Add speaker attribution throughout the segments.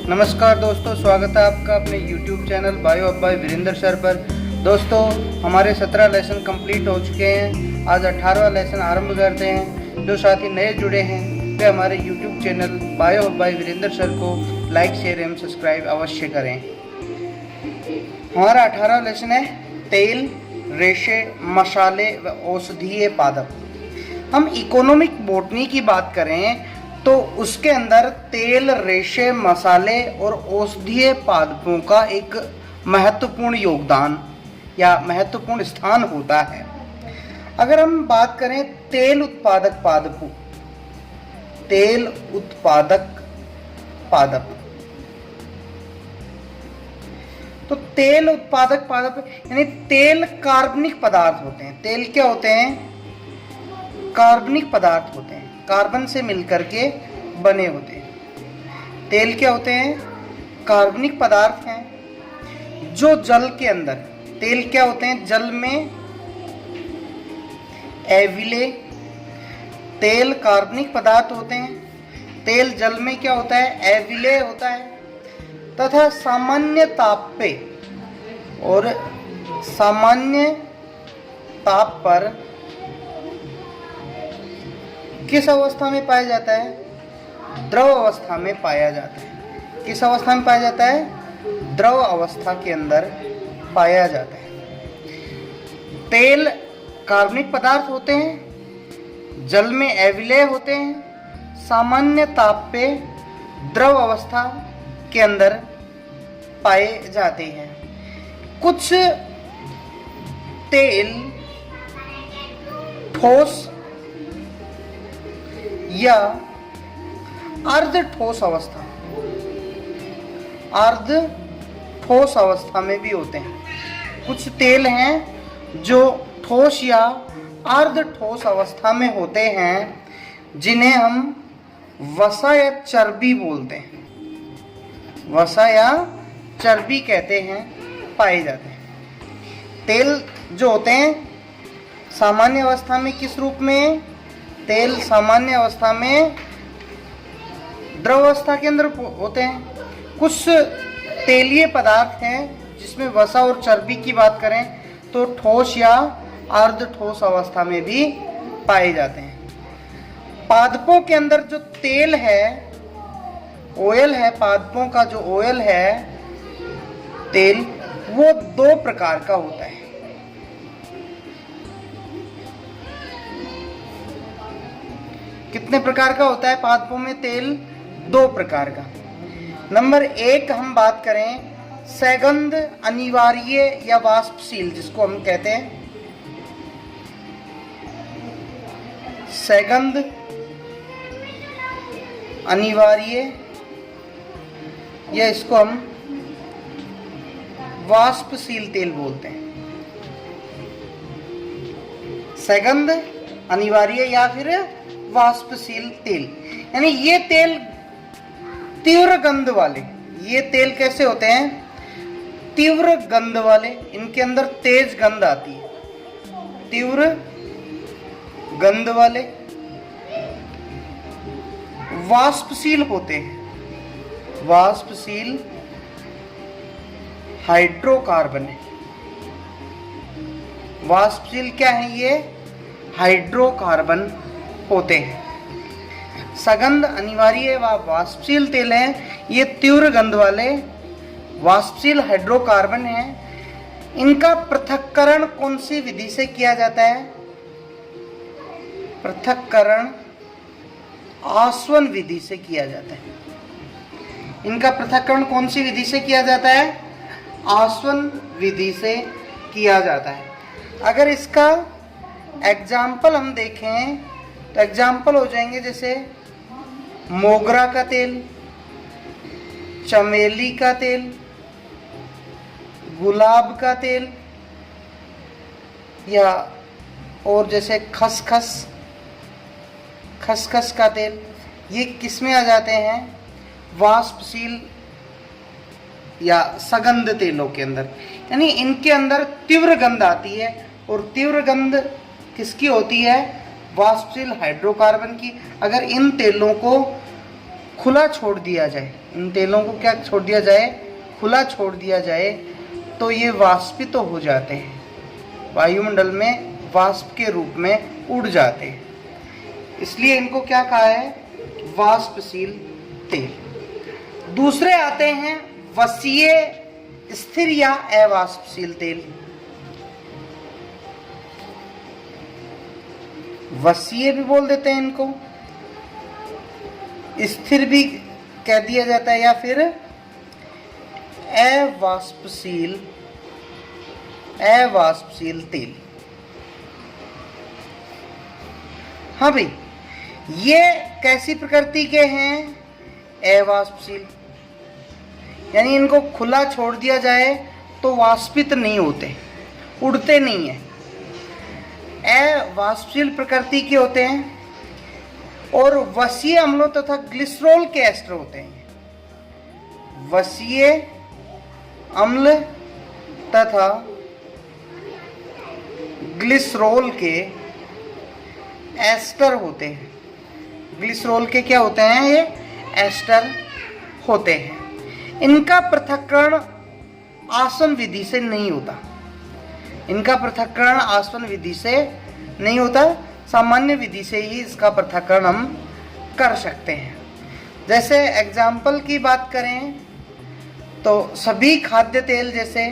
Speaker 1: नमस्कार दोस्तों, स्वागत है आपका अपने YouTube channel bio up by Virendra sir पर। दोस्तों, हमारे 17 लेसन कंप्लीट हो चुके हैं। आज 18वां लेसन आरंभ करते हैं। जो साथी नए जुड़े हैं वे हमारे YouTube channel bio up by Virendra sir को लाइक, शेयर एवं सब्सक्राइब अवश्य करें। हमारा 18वां लेसन है तेल, रेशे, मसाले व औषधीय पादप। हम इकोनॉमिक बॉटनी की बात करें तो उसके अंदर तेल, रेशे, मसाले और औषधीय पादपों का एक महत्वपूर्ण योगदान या महत्वपूर्ण स्थान होता है। अगर हम बात करें तेल उत्पादक पादपों, तेल उत्पादक पादप, तो तेल उत्पादक पादप यानी तेल कार्बनिक पदार्थ होते हैं। तेल क्या होते हैं? कार्बनिक पदार्थ होते हैं, कार्बन से मिलकर के बने होते हैं। तेल क्या होते हैं? कार्बनिक पदार्थ हैं जो जल के अंदर, तेल क्या होते हैं? जल में एविले, तेल कार्बनिक पदार्थ होते हैं। तेल जल में क्या होता है? एविले होता है तथा सामान्य ताप पे और सामान्य ताप पर किस अवस्था में पाया जाता है? द्रव अवस्था में पाया जाता है। किस अवस्था में पाया जाता है? द्रव अवस्था के अंदर पाया जाता है। तेल कार्बनिक पदार्थ होते हैं, जल में एविलेय होते हैं, सामान्य ताप पे द्रव अवस्था के अंदर पाए जाते हैं। कुछ तेल ठोस या अर्ध ठोस अवस्था, अर्ध ठोस अवस्था में भी होते हैं। कुछ तेल हैं जो ठोस या अर्ध ठोस अवस्था में होते हैं, जिन्हें हम वसा या चर्बी बोलते हैं, वसा या चर्बी कहते हैं, पाए जाते हैं। तेल जो होते हैं सामान्य अवस्था में किस रूप में? तेल सामान्य अवस्था में द्रव अवस्था के अंदर होते हैं। कुछ तेलीय पदार्थ हैं जिसमें वसा और चर्बी की बात करें तो ठोस या अर्ध ठोस अवस्था में भी पाए जाते हैं। पादपों के अंदर जो तेल है, ऑयल है, पादपों का जो ऑयल है तेल, वो दो प्रकार का होता है। कितने प्रकार का होता है पादपों में तेल? दो प्रकार का। नंबर 1 हम बात करें सैगंध अनिवार्य या वाष्पशील, जिसको हम कहते हैं सैगंध अनिवार्य, या इसको हम वाष्पशील तेल बोलते हैं। सैगंध अनिवार्य या फिर वाष्पशील तेल, यानी ये तेल तीव्र गंध वाले। ये तेल कैसे होते हैं? तीव्र गंध वाले, इनके अंदर तेज गंध आती है। तीव्र गंध वाले वाष्पशील होते हैं। वाष्पशील हाइड्रोकार्बन है। वाष्पशील क्या है? ये हाइड्रोकार्बन होते हैं। सगंध अनिवार्य व वाष्पशील तेल हैं, ये तीव्र गंध वाले वाष्पशील हाइड्रोकार्बन हैं। इनका पृथक्करण कौन सी विधि से किया जाता है? पृथक्करण आसवन विधि से किया जाता है। इनका पृथक्करण कौन सी विधि से किया जाता है? आसवन विधि से किया जाता है। अगर इसका एग्जाम्पल हम देखें तो एग्जाम्पल हो जाएंगे जैसे मोगरा का तेल, चमेली का तेल, गुलाब का तेल, या और जैसे खसखस, खसखस का तेल। ये किस में आ जाते हैं? वाष्पशील या सगंध तेलों के अंदर। यानी इनके अंदर तीव्र गंध आती है, और तीव्र गंध किसकी होती है? वाष्पशील हाइड्रोकार्बन की। अगर इन तेलों को खुला छोड़ दिया जाए, इन तेलों को क्या छोड़ दिया जाए, खुला छोड़ दिया जाए, तो ये वाष्पित तो हो जाते हैं, वायुमंडल में वाष्प के रूप में उड़ जाते हैं। इसलिए इनको क्या कहा है, वाष्पशील तेल। दूसरे आते हैं वसीय स्थिर या अवाष्पशील तेल। वसीय भी बोल देते हैं इनको, स्थिर भी कह दिया जाता है, या फिर अवाष्पशील तेल। हाँ भाई, ये कैसी प्रकृति के हैं, अवाष्पशील, यानी इनको खुला छोड़ दिया जाए तो वाष्पित नहीं होते, उड़ते नहीं है, अवाष्पशील प्रकृति के होते हैं। और वसीय अम्लों तथा ग्लिसरॉल के एस्टर होते हैं। वसीय अम्ल तथा ग्लिसरॉल के एस्टर होते हैं। ग्लिसरॉल के क्या होते हैं, ये एस्टर होते हैं। इनका पृथक्करण आसवन विधि से नहीं होता, इनका पृथक्करण आसवन विधि से नहीं होता, सामान्य विधि से ही इसका पृथक्करण हम कर सकते हैं। जैसे एग्जाम्पल की बात करें तो सभी खाद्य तेल जैसे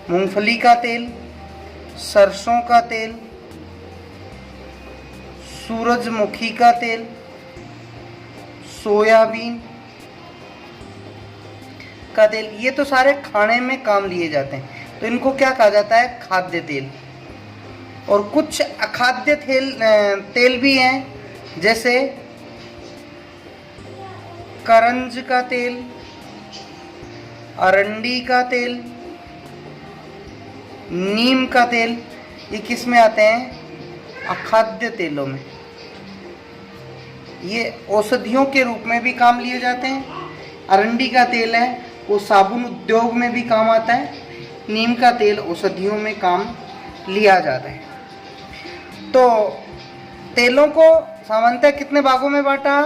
Speaker 1: मूंगफली का तेल, सरसों का तेल, सूरजमुखी का तेल, सोयाबीन का तेल, ये तो सारे खाने में काम लिए जाते हैं, तो इनको क्या कहा जाता है, खाद्य तेल। और कुछ अखाद्य तेल भी हैं, जैसे करंज का तेल, अरंडी का तेल, नीम का तेल, ये किस में आते हैं, अखाद्य तेलों में। ये औषधियों के रूप में भी काम लिए जाते हैं। अरंडी का तेल है वो साबुन उद्योग में भी काम आता है, नीम का तेल औषधियों में काम लिया जाता है। तो तेलों को सामान्यतः कितने भागों में बांटा,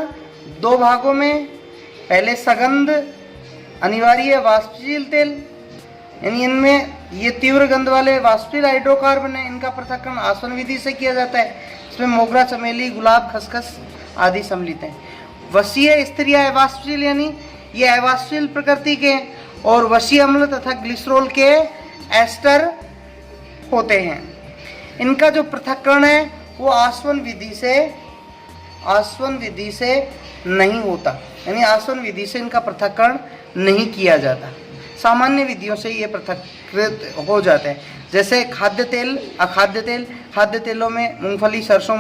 Speaker 1: 2 भागों में। पहले सगंध अनिवार्य वाष्पशील तेल, यानी इनमें ये तीव्र गंध वाले वाष्पशील हाइड्रोकार्बन है, इनका पृथक्करण आसवन विधि से किया जाता है। इसमें मोगरा, चमेली, गुलाब, खसखस आदि सम्मिलित हैं। वसीय स्थिर या अवाष्पशील, यानी ये अवाष्पशील प्रकृति के, और वसीय अम्ल तथा ग्लिसरॉल के एस्टर होते हैं। इनका जो पृथक्करण है वो आसवन विधि से नहीं होता, यानी आसवन विधि से इनका पृथक्करण नहीं किया जाता, सामान्य विधियों से ये पृथक्कृत हो जाते हैं। जैसे खाद्य तेल, अखाद्य तेल, खाद्य तेलों में मूंगफली, सरसों,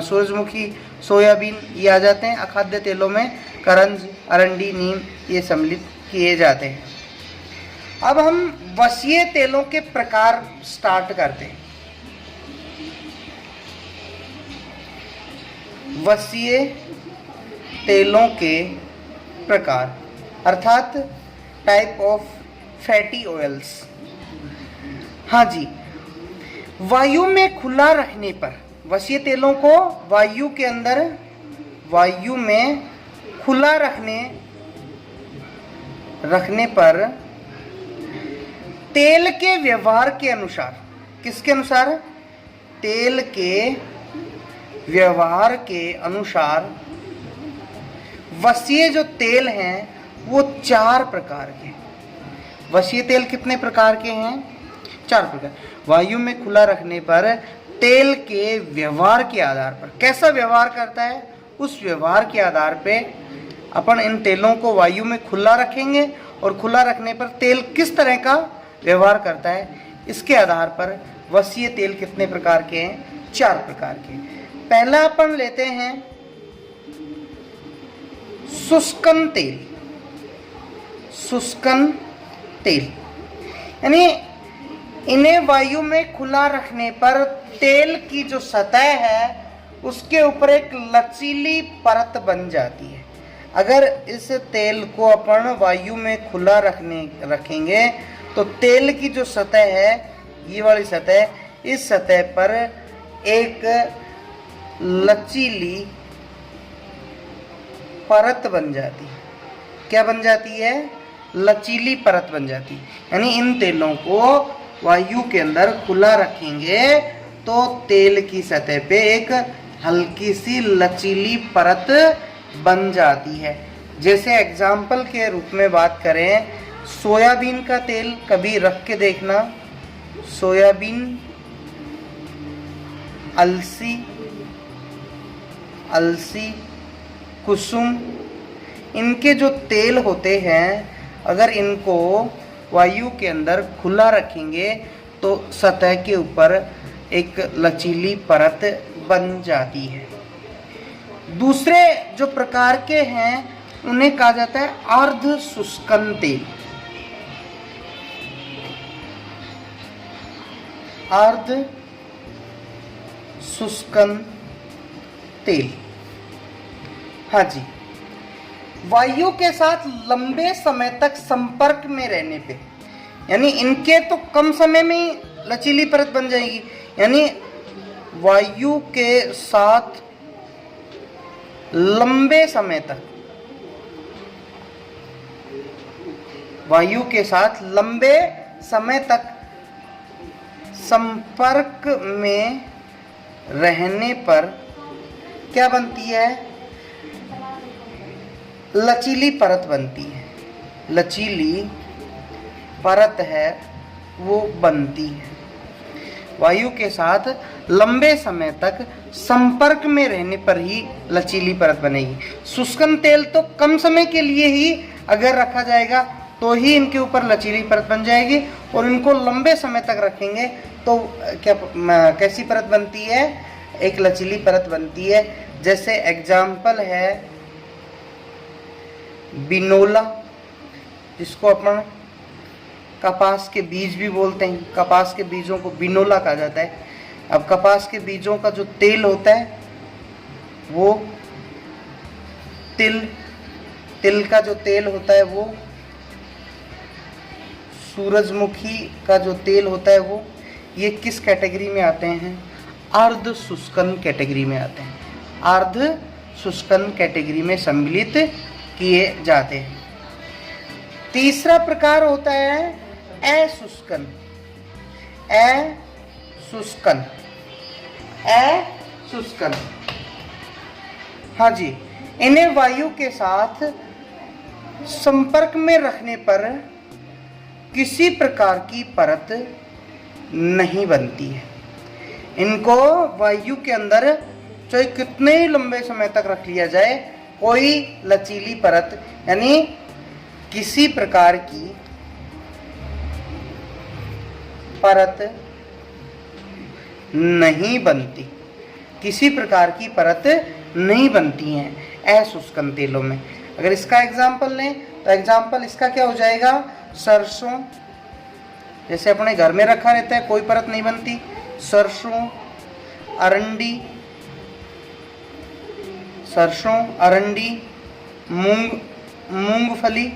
Speaker 1: सूरजमुखी, सोयाबीन ये आ जाते हैं। अखाद्य तेलों में करंज, अरंडी, नीम ये सम्मिलित किए जाते हैं। अब हम वसीय तेलों के प्रकार स्टार्ट करते हैं। वसीय तेलों के प्रकार अर्थात टाइप ऑफ फैटी ऑयल्स। हाँ जी, वायु में खुला रहने पर, वसीय तेलों को वायु में खुला रखने पर तेल के व्यवहार के अनुसार, किसके अनुसार, तेल के व्यवहार के अनुसार वसीय जो तेल हैं वो 4 प्रकार के। वसीय तेल कितने प्रकार के हैं, 4 प्रकार। वायु में खुला रखने पर तेल के व्यवहार के आधार पर, कैसा व्यवहार करता है उस व्यवहार के आधार पे अपन इन तेलों को वायु में खुला रखेंगे, और खुला रखने पर तेल किस तरह का व्यवहार करता है, इसके आधार पर वसीय तेल कितने प्रकार के हैं, 4 प्रकार के। पहला अपन लेते हैं शुष्कन तेल। शुष्कन तेल यानी इन्हें वायु में खुला रखने पर तेल की जो सतह है उसके ऊपर एक लचीली परत बन जाती है। अगर इस तेल को अपन वायु में खुला रखेंगे तो तेल की जो सतह है, ये वाली सतह, इस सतह पर एक लचीली परत बन जाती है। क्या बन जाती है? लचीली परत बन जाती है। यानी इन तेलों को वायु के अंदर खुला रखेंगे तो तेल की सतह पे एक हल्की सी लचीली परत बन जाती है। जैसे एग्जाम्पल के रूप में बात करें, सोयाबीन का तेल कभी रख के देखना। सोयाबीन, अलसी, कुसुम, इनके जो तेल होते हैं, अगर इनको वायु के अंदर खुला रखेंगे तो सतह के ऊपर एक लचीली परत बन जाती है। दूसरे जो प्रकार के हैं उन्हें कहा जाता है अर्ध शुष्कन तेल। अर्ध शुष्कन तेल, हाँ जी, वायु के साथ लंबे समय तक संपर्क में रहने पे, यानी इनके तो कम समय में ही लचीली परत बन जाएगी। यानी वायु के साथ लंबे समय तक, वायु के साथ लंबे समय तक संपर्क में रहने पर क्या बनती है? लचीली परत बनती है। लचीली परत है वो बनती है। वायु के साथ लंबे समय तक संपर्क में रहने पर ही लचीली परत बनेगी। शुष्कन तेल तो कम समय के लिए ही अगर रखा जाएगा तो ही इनके ऊपर लचीली परत बन जाएगी, और इनको लंबे समय तक रखेंगे तो कैसी परत बनती है? एक लचीली परत बनती है। जैसे एग्जाम्पल है बिनोला, जिसको अपन कपास के बीज भी बोलते हैं। कपास के बीजों को बिनोला कहा जाता है। अब कपास के बीजों का जो तेल होता है वो तिल का जो तेल होता है वो, सूरजमुखी का जो तेल होता है वो, ये किस कैटेगरी में आते हैं? अर्ध शुष्कन कैटेगरी में आते हैं। अर्ध शुष्कन कैटेगरी में सम्मिलित किए जाते हैं। तीसरा प्रकार होता है अशुष्कन। अशुष्कन, हाँ जी, इन्हें वायु के साथ संपर्क में रखने पर किसी प्रकार की परत नहीं बनती है। इनको वायु के अंदर चाहे कितने ही लंबे समय तक रख लिया जाए, कोई लचीली परत यानी किसी प्रकार की परत नहीं बनती। किसी प्रकार की परत नहीं बनती हैं अशुष्कन तेलों में। अगर इसका एग्जाम्पल लें तो एग्जाम्पल इसका क्या हो जाएगा? सरसों, जैसे अपने घर में रखा रहता है, कोई परत नहीं बनती। सरसों, अरंडी, मूंगफली,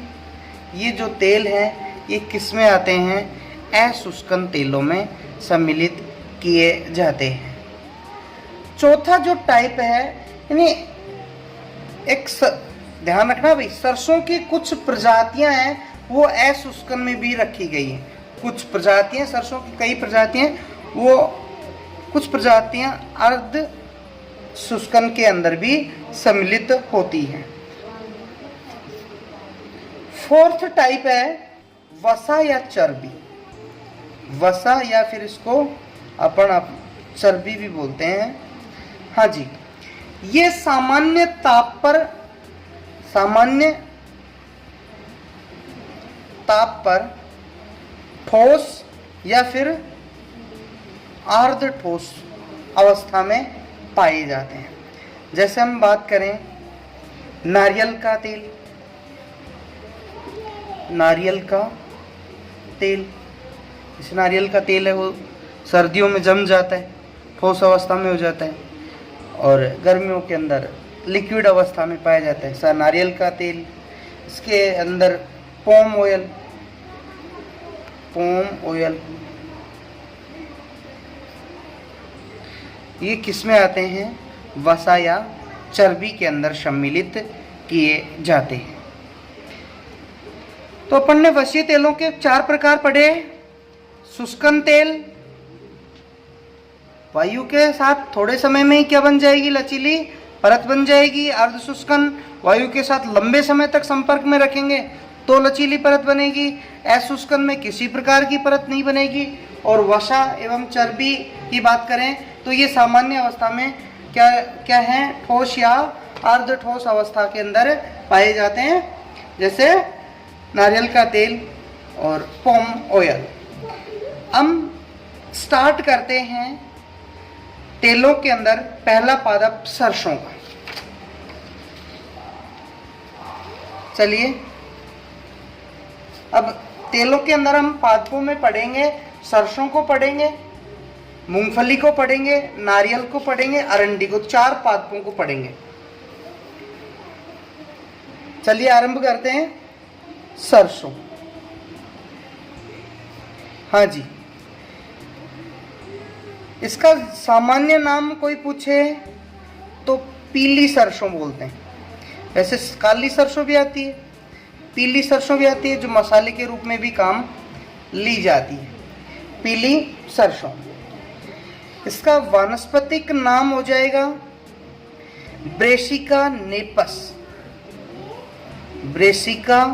Speaker 1: ये जो तेल हैं ये किस में आते हैं? अशुष्कन तेलों में सम्मिलित किए जाते हैं। चौथा जो टाइप है, यानी ध्यान रखना भाई, सरसों की कुछ प्रजातियां हैं वो अशुष्कन में भी रखी गई हैं। कुछ प्रजातियां, सरसों की कई प्रजातियां, वो कुछ प्रजातियां अर्ध शुष्कन के अंदर भी सम्मिलित होती हैं। फोर्थ टाइप है वसा या चर्बी। वसा या फिर इसको अपन चर्बी भी बोलते हैं, हाँ जी। ये सामान्य ताप पर ठोस या फिर अर्ध ठोस अवस्था में पाए जाते हैं। जैसे हम बात करें नारियल का तेल, जैसे नारियल का तेल है वो सर्दियों में जम जाता है, ठोस अवस्था में हो जाता है, और गर्मियों के अंदर लिक्विड अवस्था में पाया जाता है नारियल का तेल। इसके अंदर पोम ऑयल, ये किस में आते हैं? वसा या चर्बी के अंदर सम्मिलित किए जाते हैं। तो अपन ने वसीय तेलों के 4 प्रकार पढ़े। शुष्कन तेल, वायु के साथ थोड़े समय में ही क्या बन जाएगी, लचीली परत बन जाएगी। अर्ध शुष्कन, वायु के साथ लंबे समय तक संपर्क में रखेंगे तो लचीली परत बनेगी। अशुष्कन में किसी प्रकार की परत नहीं बनेगी। और वसा एवं चर्बी की बात करें तो ये सामान्य अवस्था में क्या क्या है, ठोस या अर्ध ठोस अवस्था के अंदर पाए जाते हैं, जैसे नारियल का तेल और पॉम ऑयल। हम स्टार्ट करते हैं तेलों के अंदर पहला पादप सरसों का। चलिए अब तेलों के अंदर हम पादपों में पढ़ेंगे, सरसों को पढ़ेंगे, मूंगफली को पढ़ेंगे, नारियल को पढ़ेंगे, अरंडी को, 4 पादपों को पढ़ेंगे। चलिए आरंभ करते हैं। सरसों, हाँ जी, इसका सामान्य नाम कोई पूछे तो पीली सरसों बोलते हैं। वैसे काली सरसों भी आती है, पीली सरसों भी आती है, जो मसाले के रूप में भी काम ली जाती है, पीली सरसों। इसका वानस्पतिक नाम हो जाएगा ब्रेसिका नेपस, ब्रेसिका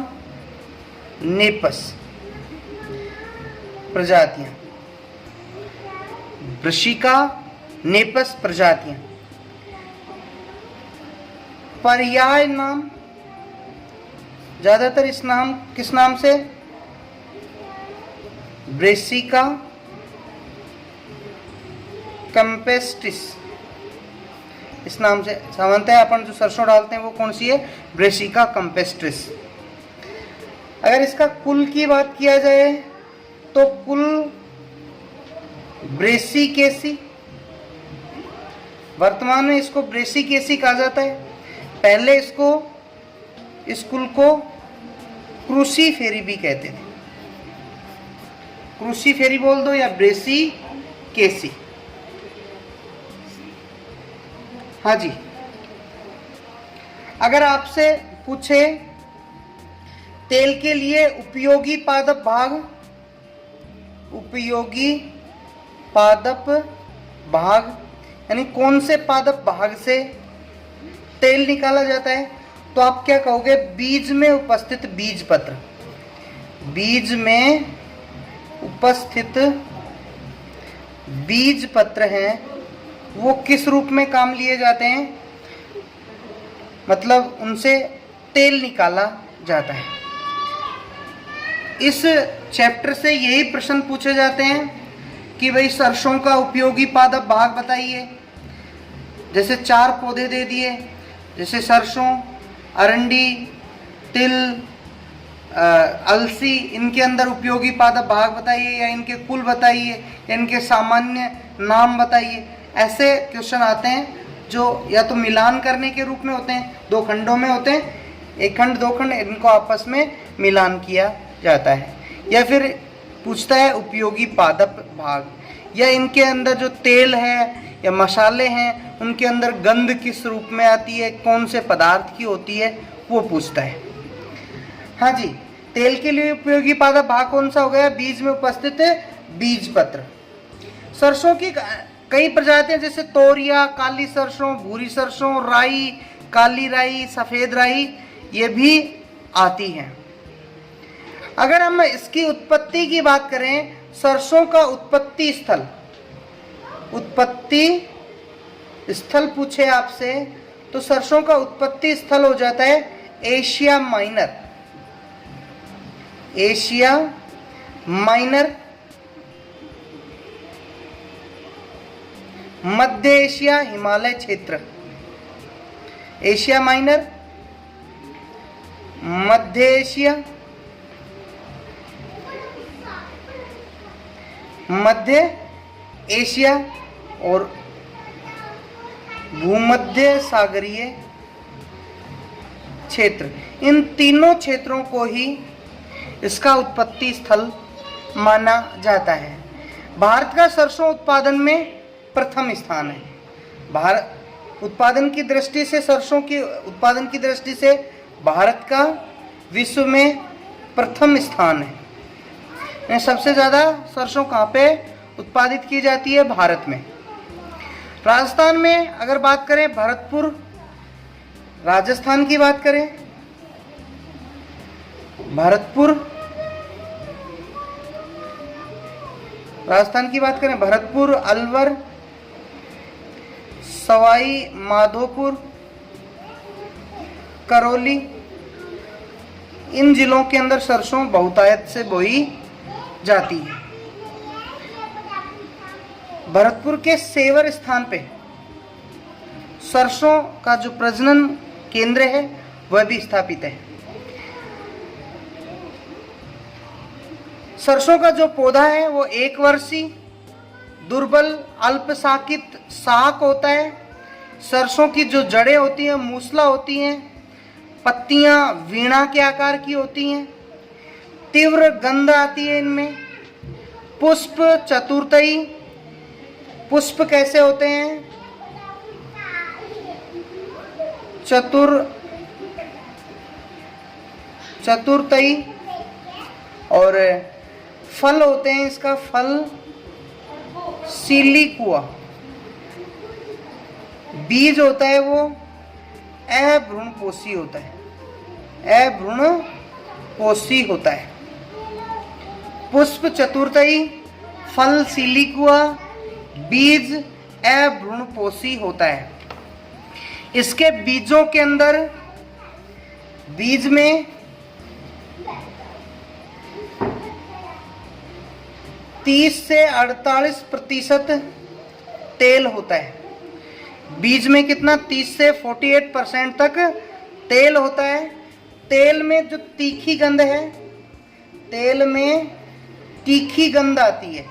Speaker 1: नेपस प्रजातियां, ब्रेसिका नेपस प्रजातियां। पर्याय नाम ज्यादातर इस नाम किस नाम से, ब्रेसिका कैम्पेस्टिस, इस नाम से सामान्यतः अपन जो सरसों डालते हैं वो कौन सी है, ब्रेसिका कैम्पेस्टिस। अगर इसका कुल की बात किया जाए तो कुल ब्रेसिकेसी, वर्तमान में इसको ब्रेसिकेसी कहा जाता है। पहले इसको, इस कुल को क्रूसीफेरी भी कहते थे, क्रूसीफेरी बोल दो या ब्रेसिकेसी। हाँ जी, अगर आपसे पूछे तेल के लिए उपयोगी पादप भाग, उपयोगी पादप भाग यानी कौन से पादप भाग से तेल निकाला जाता है, तो आप क्या कहोगे, बीज में उपस्थित बीज पत्र। बीज में उपस्थित बीज पत्र हैं वो किस रूप में काम लिए जाते हैं, मतलब उनसे तेल निकाला जाता है। इस चैप्टर से यही प्रश्न पूछे जाते हैं कि भाई सरसों का उपयोगी पादप भाग बताइए। जैसे 4 पौधे दे दिए, जैसे सरसों, अरंडी, तिल, अलसी, इनके अंदर उपयोगी पादप भाग बताइए, या इनके कुल बताइए, या इनके सामान्य नाम बताइए। ऐसे क्वेश्चन आते हैं जो या तो मिलान करने के रूप में होते हैं, 2 खंडों में होते हैं, 1 खंड 2 खंड, इनको आपस में मिलान किया जाता है। या फिर पूछता है उपयोगी पादप भाग, या इनके अंदर जो तेल है या मसाले हैं उनके अंदर गंध किस रूप में आती है, कौन से पदार्थ की होती है, वो पूछता है। हाँ जी, तेल के लिए उपयोगी पादप भाग कौन सा हो गया, बीज में उपस्थित बीज पत्र। सरसों की कई प्रजातियां जैसे तोरिया, काली सरसों, भूरी सरसों, राई, काली राई, सफेद राई, ये भी आती हैं। अगर हम इसकी उत्पत्ति की बात करें, सरसों का उत्पत्ति स्थल पूछे आपसे तो सरसों का उत्पत्ति स्थल हो जाता है एशिया माइनर, एशिया माइनर, मध्य एशिया, हिमालय क्षेत्र। एशिया माइनर, मध्य एशिया, मध्य एशिया और भूमध्य सागरीय क्षेत्र। इन तीनों क्षेत्रों को ही इसका उत्पत्ति स्थल माना जाता है। भारत का सरसों उत्पादन में प्रथम स्थान है। भारत उत्पादन की दृष्टि से, सरसों की उत्पादन की दृष्टि से भारत का विश्व में प्रथम स्थान है। सबसे ज़्यादा सरसों कहाँ पे उत्पादित की जाती है? भारत में। राजस्थान में अगर बात करें, भरतपुर राजस्थान की बात करें, भरतपुर राजस्थान की बात करें, भरतपुर, अलवर, सवाई माधोपुर, करौली, इन जिलों के अंदर सरसों बहुतायत से बोई जाती है। भरतपुर के सेवर स्थान पे सरसों का जो प्रजनन केंद्र है वह भी स्थापित है। सरसों का जो पौधा है वो एक वर्षीय, दुर्बल, अल्पशाखित शाक होता है। सरसों की जो जड़ें होती हैं मूसला होती हैं, पत्तियां वीणा के आकार की होती हैं, तीव्र गंध आती है इनमें। पुष्प चतुर्थई, पुष्प कैसे होते हैं? चतुर्थई। और फल होते हैं, इसका फल सिलिकुआ। बीज होता है वो अभ्रूणपोषी होता है, अभ्रूणपोषी होता है। पुष्प चतुर्थई, फल सिलिकुआ, बीज अभ्रूणपोषी होता है। इसके बीजों के अंदर, बीज में 30 से 48% तेल होता है। बीज में कितना? 30 से 48% तक तेल होता है। तेल में जो तीखी गंध है, तेल में तीखी गंध आती है।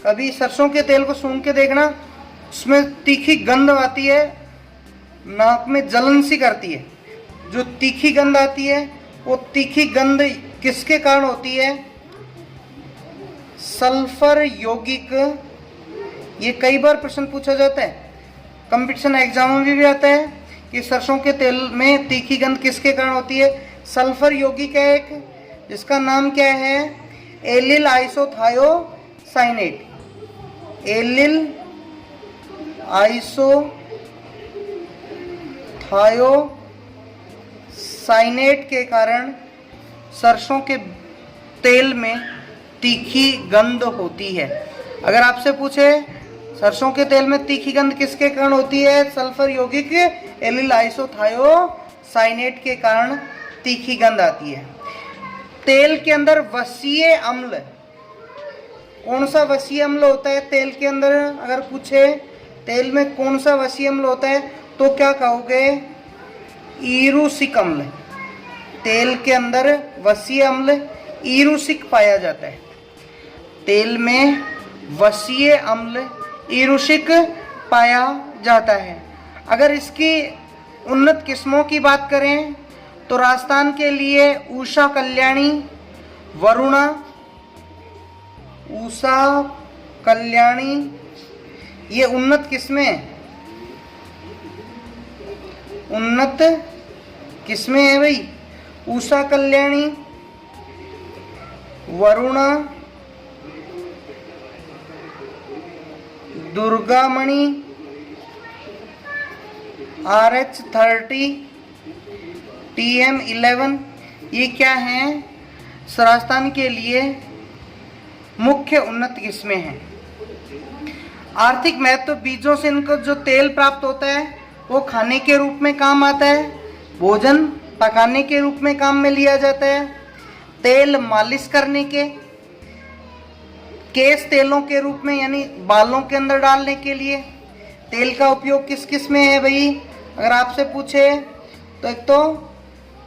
Speaker 1: कभी सरसों के तेल को सूंघ के देखना, उसमें तीखी गंध आती है, नाक में जलन सी करती है। जो तीखी गंध आती है वो तीखी गंध किसके कारण होती है? सल्फर यौगिक। ये कई बार प्रश्न पूछा जाता है, कंपटीशन एग्जामों में भी आता है कि सरसों के तेल में तीखी गंध किसके कारण होती है? सल्फर यौगिक है एक, जिसका नाम क्या है? Allele isothiocyanate. एलिल आइसोथायोसाइनेट के कारण सरसों के तेल में तीखी गंध होती है। अगर आपसे पूछे सरसों के तेल में तीखी गंध किसके कारण होती है? सल्फर यौगिक एलिल आइसोथायोसाइनेट के कारण तीखी गंध आती है। तेल के अंदर वसीय अम्ल, कौन सा वसीय अम्ल होता है तेल के अंदर? अगर पूछे तेल में कौन सा वसीय अम्ल होता है तो क्या कहोगे? ईरूसिक अम्ल। तेल के अंदर वसीय अम्ल ईरूसिक पाया जाता है। तेल में वसीय अम्ल ईरूसिक पाया जाता है। अगर इसकी उन्नत किस्मों की बात करें तो राजस्थान के लिए उषा कल्याणी, वरुणा, उषा कल्याणी, ये उन्नत किस्में, उन्नत किस्में हैं भाई। उषा कल्याणी, वरुणा, दुर्गामणि, RH30, TM11, ये क्या हैं? राजस्थान के लिए मुख्य उन्नत किस्में हैं। आर्थिक महत्व, बीजों से इनको जो तेल प्राप्त होता है वो खाने के रूप में काम आता है, भोजन पकाने के रूप में काम में लिया जाता है, तेल मालिश करने के, केश तेलों के रूप में यानी बालों के अंदर डालने के लिए। तेल का उपयोग किस किस में है भाई? अगर आपसे पूछे तो एक तो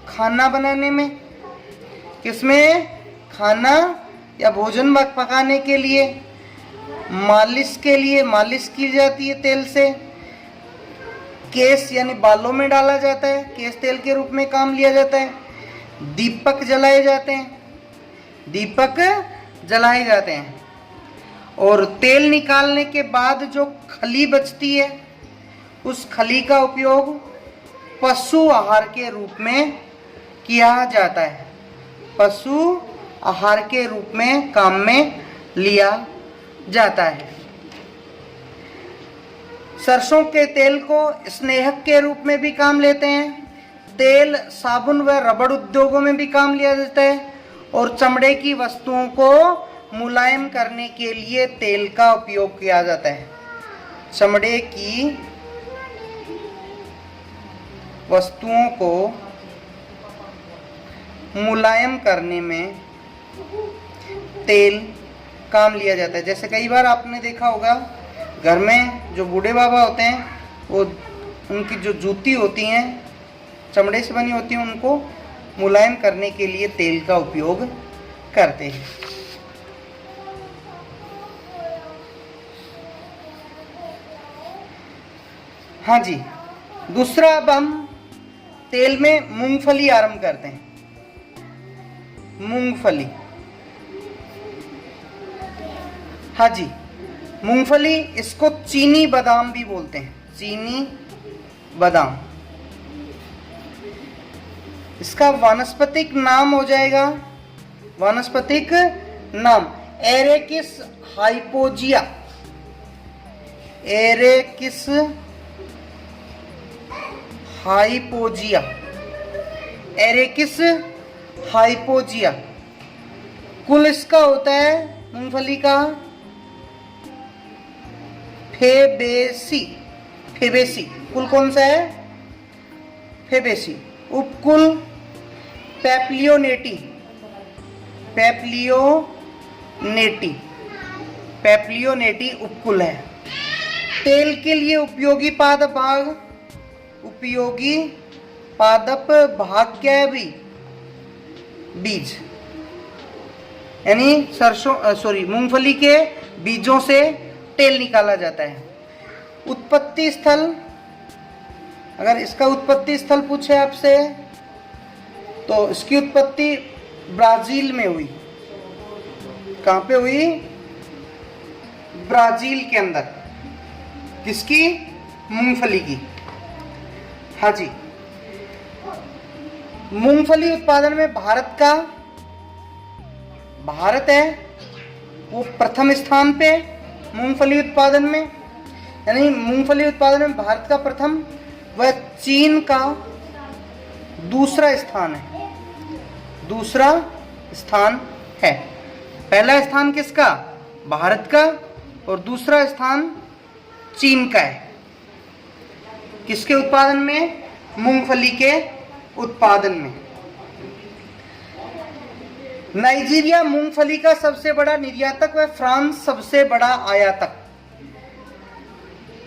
Speaker 1: खाना बनाने में, किसमें? खाना या भोजन पकाने के लिए, मालिश के लिए, मालिश की जाती है तेल से, केश यानी बालों में डाला जाता है, केश तेल के रूप में काम लिया जाता है, दीपक जलाए जाते हैं, दीपक जलाए जाते हैं। और तेल निकालने के बाद जो खली बचती है उस खली का उपयोग पशु आहार के रूप में किया जाता है, पशु आहार के रूप में काम में लिया जाता है। सरसों के तेल को स्नेहक के रूप में भी काम लेते हैं। तेल साबुन व रबड़ उद्योगों में भी काम लिया जाता है और चमड़े की वस्तुओं को मुलायम करने के लिए तेल का उपयोग किया जाता है। चमड़े की वस्तुओं को मुलायम करने में तेल काम लिया जाता है। जैसे कई बार आपने देखा होगा घर में जो बूढ़े बाबा होते हैं, वो उनकी जो जूती होती हैं चमड़े से बनी होती हैं, उनको मुलायम करने के लिए तेल का उपयोग करते हैं। हाँ जी, दूसरा अब हम तेल में मूंगफली आरंभ करते हैं। मूंगफली, हाँ जी, मूंगफली, इसको चीनी बादाम भी बोलते हैं, चीनी बादाम। इसका वानस्पतिक नाम हो जाएगा, वानस्पतिक नाम एरेकिस हाइपोजिया, एरेकिस हाइपोजिया, एरेकिस हाइपोजिया। कुल इसका होता है मूंगफली का फेबेसी, फेबेसी कुल कौन सा है? फेबेसी। उपकुल पेप्लियोनेटी, पेप्लियोनेटी, पेप्लियोनेटी उपकुल है। तेल के लिए उपयोगी पादप भाग, उपयोगी पादप भाग क्या है भाई? बीज, यानी मूंगफली के बीजों से तेल निकाला जाता है। उत्पत्ति स्थल, अगर इसका उत्पत्ति स्थल पूछे आपसे तो इसकी उत्पत्ति ब्राजील में हुई। कहाँ पे हुई? ब्राजील के अंदर। किसकी? मूंगफली की। हाँ जी, मूंगफली उत्पादन में भारत है वो प्रथम स्थान पे मूंगफली उत्पादन में, यानी मूंगफली उत्पादन में भारत का प्रथम व चीन का दूसरा स्थान है, दूसरा स्थान है। पहला स्थान किसका? भारत का, और दूसरा स्थान चीन का है। किसके उत्पादन में? मूंगफली के उत्पादन में। नाइजीरिया मूंगफली का सबसे बड़ा निर्यातक व फ्रांस सबसे बड़ा आयातक।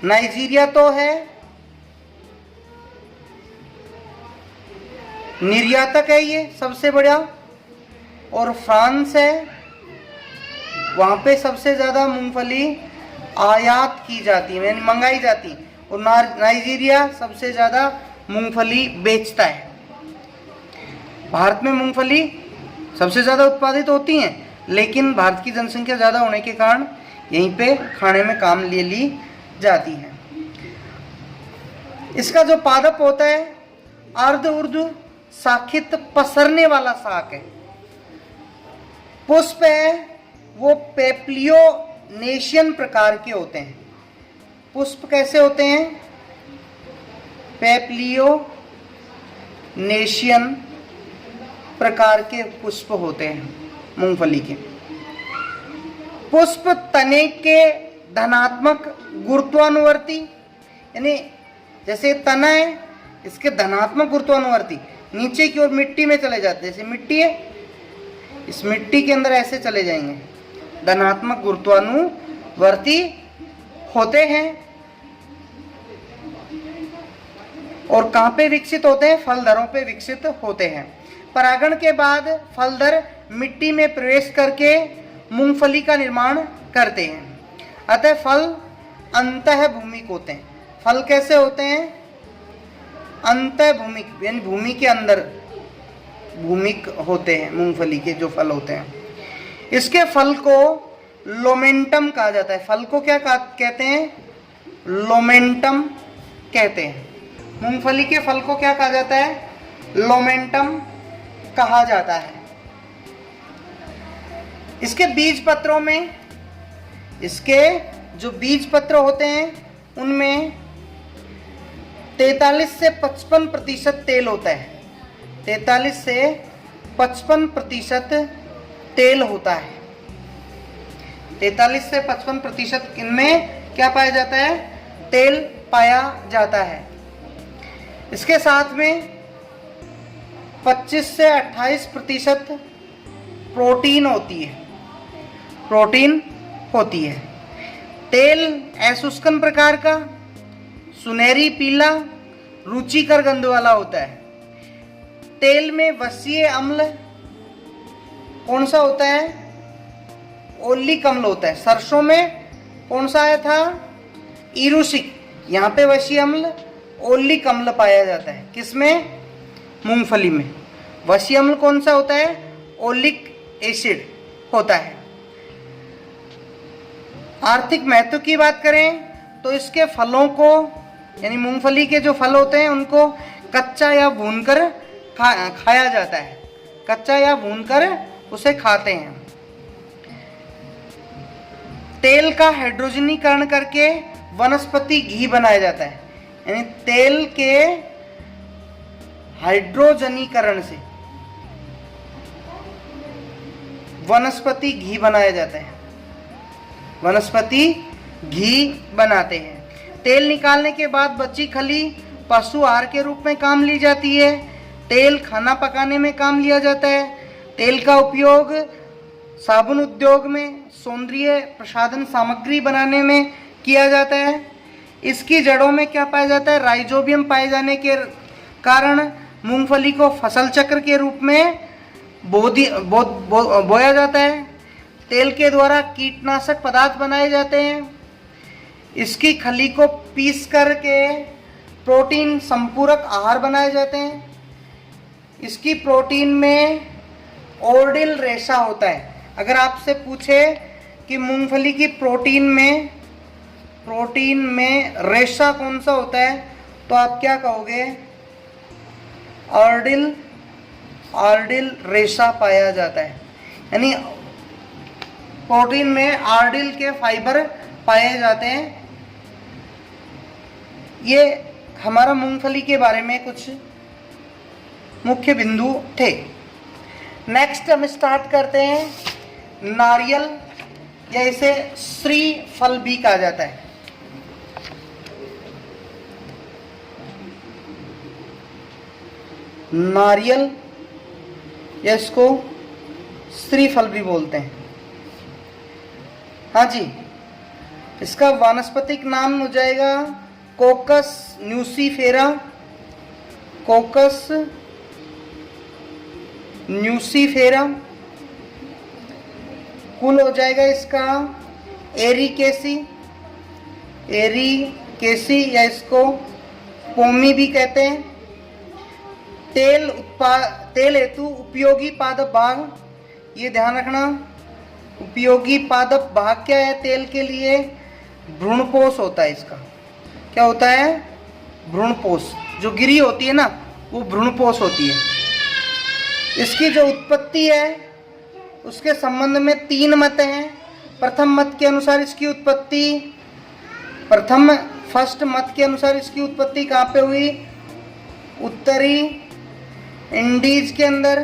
Speaker 1: नाइजीरिया तो है निर्यातक है ये सबसे बड़ा, और फ्रांस है वहां पे सबसे ज्यादा मूंगफली आयात की जाती है, यानी मंगाई जाती, और नाइजीरिया सबसे ज्यादा मूंगफली बेचता है। भारत में मूंगफली सबसे ज़्यादा उत्पादित होती हैं, लेकिन भारत की जनसंख्या ज़्यादा होने के कारण यहीं पे खाने में काम ले ली जाती है। इसका जो पादप होता है अर्ध ऊर्ध्व शाखित पसरने वाला शाक है। पुष्प है वो पेप्लियोनेशियन प्रकार के होते हैं। पुष्प कैसे होते हैं? पेप्लियोनेशियन प्रकार के पुष्प होते हैं मूंगफली के। पुष्प तने के धनात्मक गुरुत्वानुवर्ती, यानी जैसे तना है इसके धनात्मक गुरुत्वानुवर्ती नीचे की ओर मिट्टी में चले जाते हैं। जैसे मिट्टी है, इस मिट्टी के अंदर ऐसे चले जाएंगे, धनात्मक गुरुत्वानुवर्ती होते हैं। और कहाँ पे विकसित होते हैं? फलधरों पे विकसित होते हैं। परागण के बाद फलधर मिट्टी में प्रवेश करके मूंगफली का निर्माण करते हैं। अतः फल अंतःभूमिक होते हैं। फल कैसे होते हैं? अंतःभूमिक, यानी भूमि के अंदर भूमिक होते हैं मूंगफली के जो फल होते हैं। इसके फल को लोमेंटम कहा जाता है। फल को क्या कहते हैं? लोमेंटम कहते हैं। मूंगफली के फल को क्या कहा जाता है? लोमेंटम कहा जाता है। इसके बीज पत्रों में, इसके जो बीज पत्र होते हैं उनमें 43 से 55% तेल होता है। 43 से 55% तेल होता है। 43 से 55% इनमें क्या पाया जाता है? तेल पाया जाता है। इसके साथ में 25 से 28% प्रोटीन होती है, प्रोटीन होती है। तेल ऐशुष्कन प्रकार का, सुनहरी पीला, रुचिकर गंध वाला होता है। तेल में वसीय अम्ल कौन सा होता है? ओलिक अम्ल होता है। सरसों में कौन सा आया था? इरुसिक। यहाँ पे वसीय अम्ल ओलिक अम्ल पाया जाता है। किसमें? मूंगफली में। वसीय अम्ल कौन सा होता है? ओलिक एसिड होता है। आर्थिक महत्व की बात करें तो इसके फलों को, यानी मूंगफली के जो फल होते हैं उनको कच्चा या भूनकर खाया जाता है। कच्चा या भूनकर उसे खाते हैं। तेल का हाइड्रोजनीकरण करके वनस्पति घी बनाया जाता है। यानी तेल के हाइड्रोजनीकरण से वनस्पति घी बनाया जाता है। वनस्पति घी बनाते हैं। तेल निकालने के बाद बची खली पशु आहार के रूप में काम ली जाती है। तेल खाना पकाने में काम लिया जाता है। तेल का उपयोग साबुन उद्योग में सौंदर्य प्रसाधन सामग्री बनाने में किया जाता है। इसकी जड़ों में क्या पाया जाता है? राइजोबियम पाए जाने के कारण मूंगफली को फसल चक्र के रूप में बोया जाता है। तेल के द्वारा कीटनाशक पदार्थ बनाए जाते हैं। इसकी खली को पीस करके प्रोटीन संपूरक आहार बनाए जाते हैं। इसकी प्रोटीन में ऑर्डिल रेशा होता है। अगर आपसे पूछे कि मूंगफली की प्रोटीन में रेशा कौन सा होता है तो आप क्या कहोगे? ऑर्डिल रेशा पाया जाता है। यानी प्रोटीन में आर्डिल के फाइबर पाए जाते हैं। ये हमारा मूंगफली के बारे में कुछ मुख्य बिंदु थे। नेक्स्ट हम स्टार्ट करते हैं नारियल, या इसे श्री फल भी कहा जाता है। नारियल या इसको श्रीफल भी बोलते हैं। हाँ जी, इसका वानस्पतिक नाम हो जाएगा कोकस न्यूसीफेरा। कोकस न्यूसीफेरा। कुल हो जाएगा इसका एरिकेसी या इसको पोमी भी कहते हैं। तेल हेतु उपयोगी पादप भाग, ये ध्यान रखना। उपयोगी पादप भाग क्या है? तेल के लिए भ्रूणपोष होता है। इसका क्या होता है? भ्रूणपोष। जो गिरी होती है ना, वो भ्रूणपोष होती है। इसकी जो उत्पत्ति है उसके संबंध में 3 मत हैं। प्रथम मत के अनुसार इसकी उत्पत्ति, फर्स्ट मत के अनुसार इसकी उत्पत्ति कहाँ पे हुई? उत्तरी इंडीज के अंदर।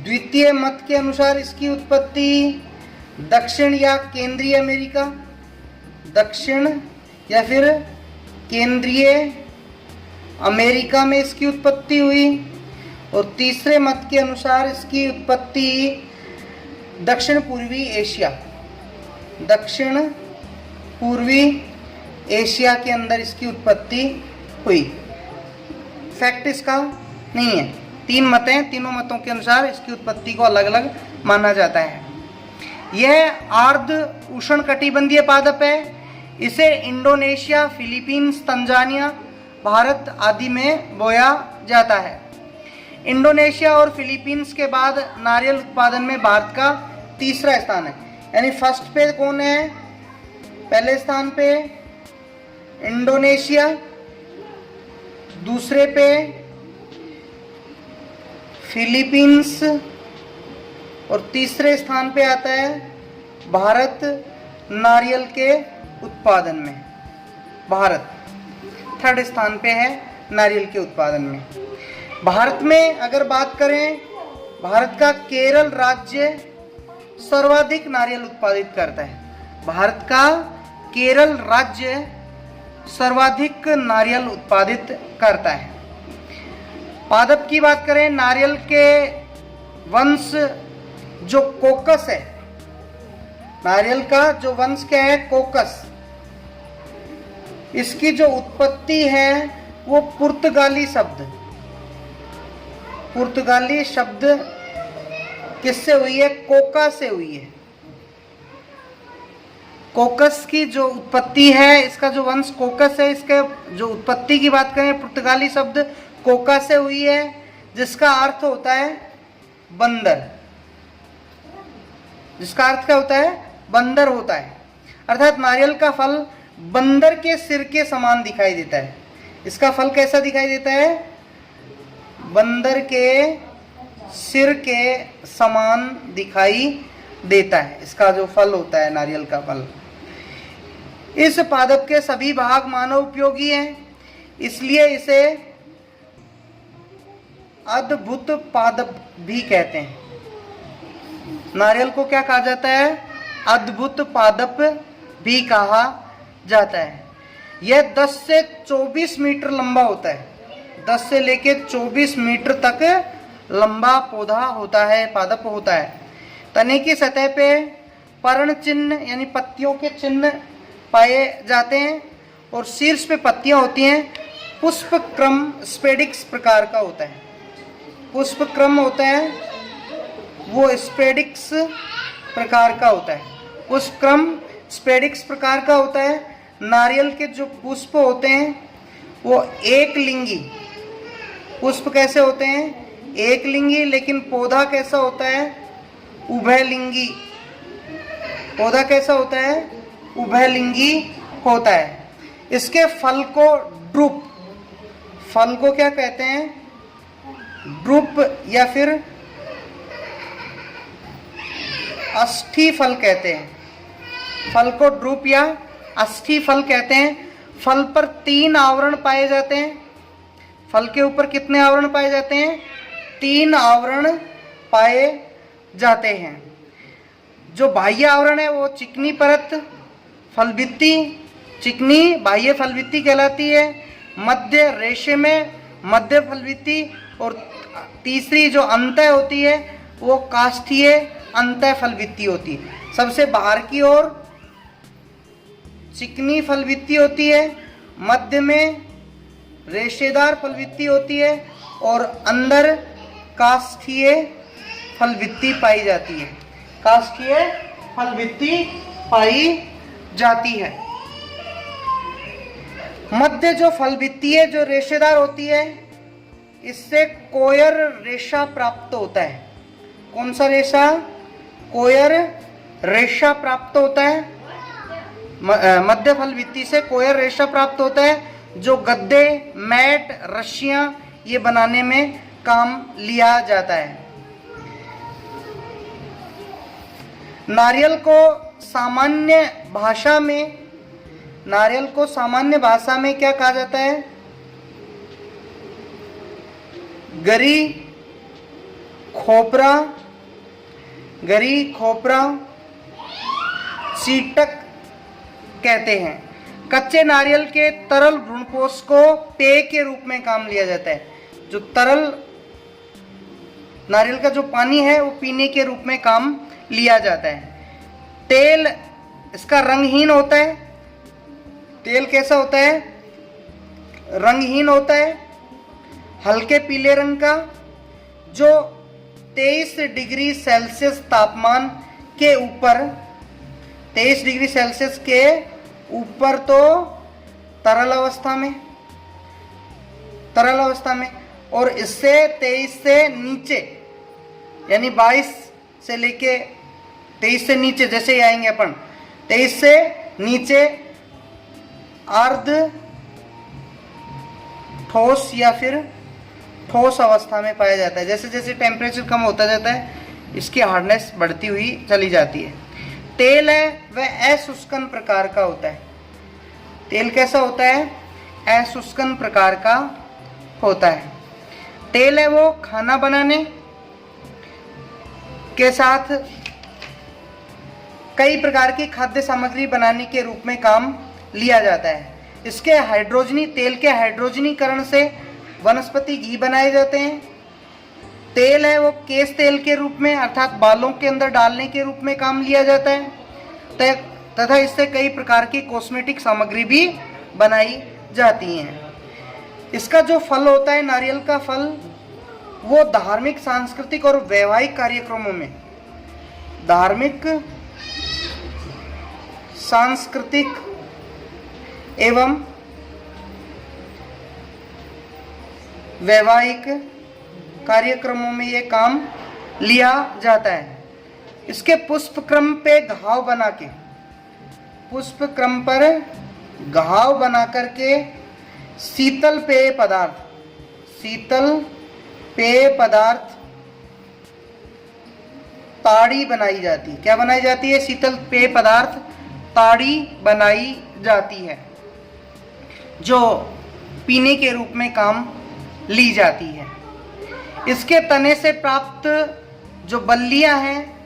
Speaker 1: द्वितीय मत के अनुसार इसकी उत्पत्ति दक्षिण या केंद्रीय अमेरिका, दक्षिण या फिर केंद्रीय अमेरिका में इसकी उत्पत्ति हुई। और तीसरे मत के अनुसार इसकी उत्पत्ति दक्षिण पूर्वी एशिया के अंदर इसकी उत्पत्ति हुई। फैक्ट इसका नहीं है। 3 मत हैं, तीनों मतों के अनुसार इसकी उत्पत्ति को अलग अलग माना जाता है। यह आर्द्र उष्णकटिबंधीय पादप है। इसे इंडोनेशिया, फिलीपींस, तंजानिया, भारत आदि में बोया जाता है। इंडोनेशिया और फिलीपींस के बाद नारियल उत्पादन में भारत का तीसरा स्थान है। यानी फर्स्ट पे कौन है? पहले स्थान पे इंडोनेशिया, दूसरे पे फिलीपींस और तीसरे स्थान पे आता है भारत नारियल के उत्पादन में। भारत थर्ड स्थान पे है नारियल के उत्पादन में। भारत में अगर बात करें, भारत का केरल राज्य सर्वाधिक नारियल उत्पादित करता है। भारत का केरल राज्य सर्वाधिक नारियल उत्पादित करता है। पादप की बात करें, नारियल के वंश जो कोकस है, नारियल का जो वंश क्या है, कोकस, इसकी जो उत्पत्ति है वो पुर्तगाली शब्द किससे हुई है, कोका से हुई है। कोकस की जो उत्पत्ति है, इसका जो वंश कोकस है, इसके जो उत्पत्ति की बात करें पुर्तगाली शब्द कोका से हुई है, जिसका अर्थ होता है बंदर। जिसका अर्थ क्या होता है, बंदर होता है। अर्थात नारियल का फल बंदर के सिर के समान दिखाई देता है। इसका फल कैसा दिखाई देता है, बंदर के सिर के समान दिखाई देता है। इसका जो फल होता है नारियल का फल। इस पादप के सभी भाग मानव उपयोगी हैं, इसलिए इसे अद्भुत पादप भी कहते हैं। नारियल को क्या कहा जाता है, अद्भुत पादप भी कहा जाता है। यह 10 से 24 मीटर लंबा होता है। 10 से लेके 24 मीटर तक लंबा पौधा होता है, पादप होता है। तने की सतह पे पर्ण चिन्ह यानी पत्तियों के चिन्ह पाए जाते हैं और शीर्ष पे पत्तियां होती हैं। पुष्प क्रम स्पेडिक्स प्रकार का होता है। पुष्प क्रम होता है वो स्पेडिक्स प्रकार का होता है। पुष्प क्रम स्पेडिक्स प्रकार का होता है। नारियल के जो पुष्प होते हैं वो एक लिंगी पुष्प कैसे होते हैं, एक लिंगी, लेकिन पौधा कैसा होता है, उभयलिंगी। पौधा कैसा होता है, उभयलिंगी होता है। इसके फल को ड्रूप, फल को क्या कहते हैं, ड्रूप या फिर अस्थि फल कहते हैं। फल को ड्रूप या अस्थि फल कहते हैं। फल पर 3 आवरण पाए जाते हैं। फल के ऊपर कितने आवरण पाए जाते हैं, 3 आवरण पाए जाते हैं। जो बाह्य आवरण है वो चिकनी परत फलभित्ति, चिकनी बाह्य फलभित्ति कहलाती है। मध्य रेशे में मध्य फलभित्ति और तीसरी जो अंतः होती है वो काष्ठीय अंतः फलभित्ति होती है। सबसे बाहर की ओर चिकनी फलभित्ति होती है, मध्य में रेशेदार फलभित्ति होती है और अंदर काष्ठीय फलभित्ति पाई जाती है। काष्ठीय फलभित्ति पाई जाती है। मध्य जो फलभित्ति है जो रेशेदार होती है, इससे कोयर रेशा प्राप्त होता है। कौन सा रेशा, कोयर रेशा प्राप्त होता है। मध्य फलभित्ति से कोयर रेशा प्राप्त होता है, जो गद्दे, मैट, रस्सियां ये बनाने में काम लिया जाता है। नारियल को सामान्य भाषा में, नारियल को सामान्य भाषा में क्या कहा जाता है, गरी खोपरा, गरी खोपरा, चीटक कहते हैं। कच्चे नारियल के तरल भ्रूणपोष को पेय के रूप में काम लिया जाता है। जो तरल नारियल का जो पानी है वो पीने के रूप में काम लिया जाता है। तेल इसका रंगहीन होता है। तेल कैसा होता है, रंगहीन होता है, हल्के पीले रंग का, जो 23 डिग्री सेल्सियस तापमान के ऊपर, 23 डिग्री सेल्सियस के ऊपर तो तरल अवस्था में, और इससे 23 से नीचे यानी 22 से लेके 23 से नीचे जैसे ही आएंगे अपन, 23 से नीचे अर्ध ठोस या फिर ठोस अवस्था में पाया जाता है। जैसे जैसे टेम्परेचर कम होता जाता है इसकी हार्डनेस बढ़ती हुई चली जाती है। तेल है वह अशुष्कन प्रकार का होता है। तेल कैसा होता है? अशुष्कन प्रकार का होता है। तेल है वो खाना बनाने के साथ कई प्रकार की खाद्य सामग्री बनाने के रूप में काम लिया जाता है। इसके तेल के हाइड्रोजनीकरण से वनस्पति घी बनाए जाते हैं। तेल है वो केश तेल के रूप में अर्थात बालों के अंदर डालने के रूप में काम लिया जाता है तथा इससे कई प्रकार की कॉस्मेटिक सामग्री भी बनाई जाती हैं। इसका जो फल होता है नारियल का फल, वो धार्मिक, सांस्कृतिक और वैवाहिक कार्यक्रमों में, धार्मिक, सांस्कृतिक एवं वैवाहिक कार्यक्रमों में ये काम लिया जाता है। इसके पुष्प क्रम पे घाव बना के, पुष्प क्रम पर घाव बना करके शीतल पेय पदार्थ ताड़ी बनाई जाती है। क्या बनाई जाती है? शीतल पेय पदार्थ ताड़ी बनाई जाती है, जो पीने के रूप में काम ली जाती है। इसके तने से प्राप्त जो बल्लियां हैं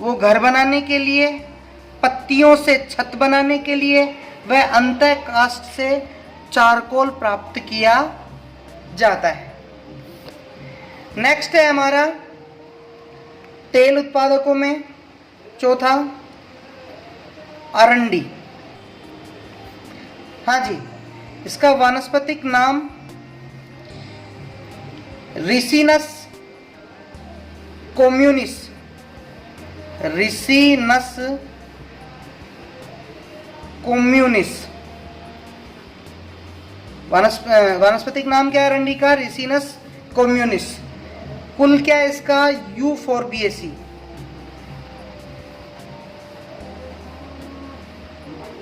Speaker 1: वो घर बनाने के लिए, पत्तियों से छत बनाने के लिए, वह अंतः काष्ठ से चारकोल प्राप्त किया जाता है। नेक्स्ट है हमारा तेल उत्पादकों में चौथा अरंडी। हाँ जी, इसका वानस्पतिक नाम रिसिनस कम्युनिस, रिसिनस कम्युनिस। वानस्पतिक नाम क्या है अरंडी का? Ricinus communis. कुल क्या है इसका? यूफोर्बिएसी।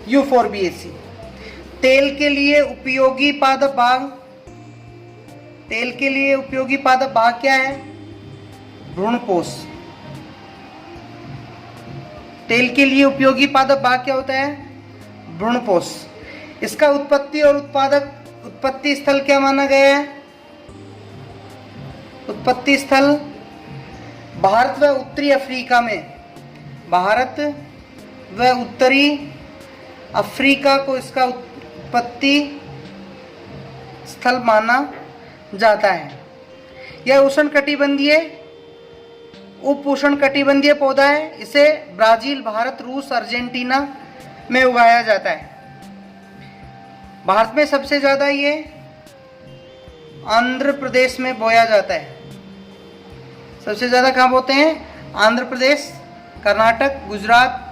Speaker 1: यूफोर्बिएसी। तेल के लिए उपयोगी पादप भाग, तेल के लिए उपयोगी पादप भाग क्या है? भ्रूणपोष। तेल के लिए उपयोगी पादप भाग क्या होता है? भ्रूणपोष। इसका उत्पत्ति और उत्पत्ति स्थल क्या माना गया है? उत्पत्ति स्थल भारत व उत्तरी अफ्रीका में, भारत व उत्तरी अफ्रीका को इसका उत्पत्ति स्थल माना जाता है। यह उष्णकटिबंधीय, उप उष्णकटिबंधीय पौधा है। इसे ब्राजील, भारत, रूस, अर्जेंटीना में उगाया जाता है। भारत में सबसे ज़्यादा ये आंध्र प्रदेश में बोया जाता है। सबसे ज़्यादा कहाँ बोते हैं? आंध्र प्रदेश, कर्नाटक, गुजरात,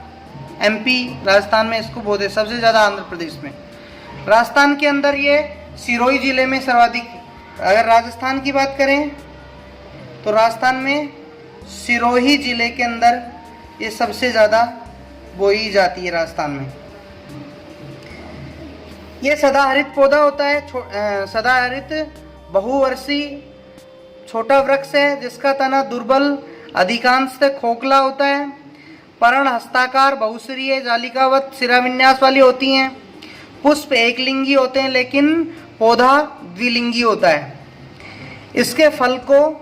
Speaker 1: एमपी, राजस्थान में इसको बोते हैं सबसे ज़्यादा आंध्र प्रदेश में। राजस्थान के अंदर ये सिरोही जिले में सर्वाधिक। अगर राजस्थान की बात करें तो राजस्थान में सिरोही जिले के अंदर ये सबसे ज़्यादा बोई जाती है राजस्थान में। ये सदाहरित पौधा होता है, सदाहरित बहुवर्षीय छोटा वृक्ष है जिसका तना दुर्बल, अधिकांशतः खोखला होता है। पर्ण हस्ताकार, बहुशिरीय, जालिकावत शिराविन्यास वाली होती हैं। पुष्प एकलिंगी होते हैं लेकिन पौधा द्विलिंगी होता है। इसके फल को,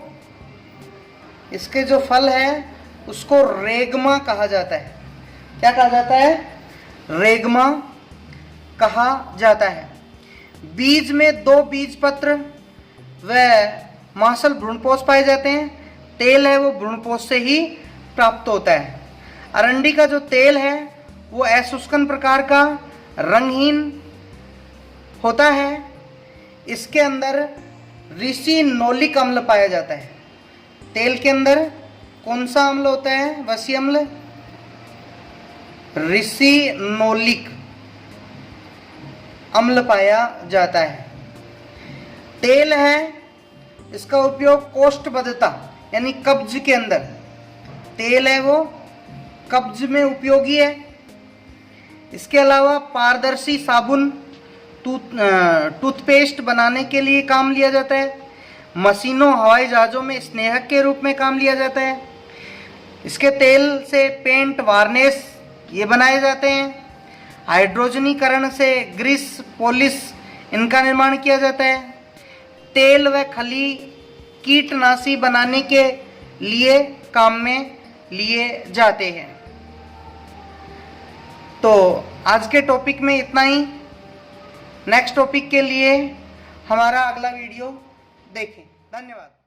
Speaker 1: इसके जो फल है उसको रेगमा कहा जाता है। क्या कहा जाता है? रेगमा कहा जाता है। बीज में 2 बीज पत्र व मांसल भ्रूणपोष पाए जाते हैं। तेल है वो भ्रूणपोष से ही प्राप्त होता है। अरंडी का जो तेल है वो अशुष्कन प्रकार का, रंगहीन होता है। इसके अंदर रिसिनोलिक अम्ल पाया जाता है। तेल के अंदर कौन सा अम्ल होता है? वसी अम्ल, रिसिनोलिक अम्ल पाया जाता है। तेल है, इसका उपयोग कोष्ठबद्धता यानी कब्ज के अंदर, तेल है वो कब्ज में उपयोगी है। इसके अलावा पारदर्शी साबुन टूथपेस्ट बनाने के लिए काम लिया जाता है। मशीनों, हवाई जहाज़ों में स्नेहक के रूप में काम लिया जाता है। इसके तेल से पेंट, वार्निश ये बनाए जाते हैं। हाइड्रोजनीकरण से ग्रीस, पॉलिश इनका निर्माण किया जाता है। तेल व खली कीटनाशी बनाने के लिए काम में लिए जाते हैं। तो आज के टॉपिक में इतना ही। नेक्स्ट टॉपिक के लिए हमारा अगला वीडियो देखें। धन्यवाद।